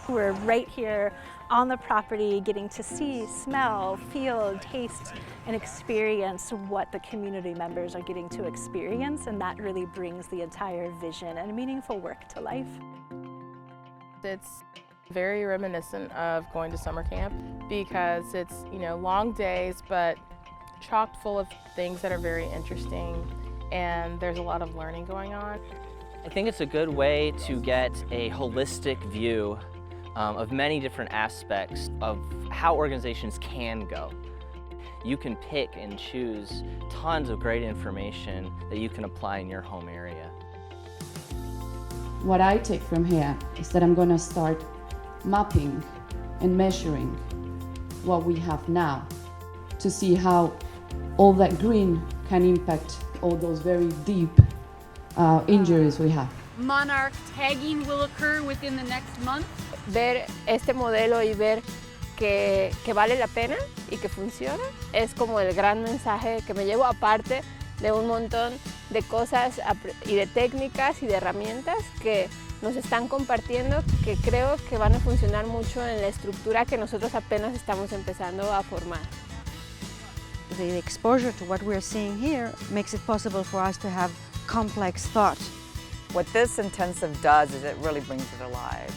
We're right here on the property getting to see, smell, feel, taste, and experience what the community members are getting to experience, and that really brings the entire vision and meaningful work to life. It's very reminiscent of going to summer camp because it's, long days but chock full of things that are very interesting, and there's a lot of learning going on. I think it's a good way to get a holistic view of many different aspects of how organizations can go. You can pick and choose tons of great information that you can apply in your home area. What I take from here is that I'm going to start mapping and measuring what we have now to see how all that green can impact all those very deep injuries we have. Monarch tagging will occur within the next month. Ver este modelo y ver que vale la pena y que funciona es como el gran mensaje que me llevo, aparte de un montón de cosas y de técnicas y de herramientas que nos están compartiendo, que creo que van a funcionar mucho en la estructura que nosotros apenas estamos empezando a formar. The exposure to what we're seeing here makes it possible for us to have complex thought. What this intensive does is it really brings it alive.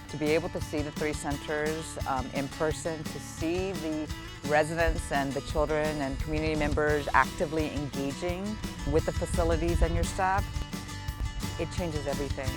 To be able to see the three centers in person, to see the residents and the children and community members actively engaging with the facilities and your staff, it changes everything.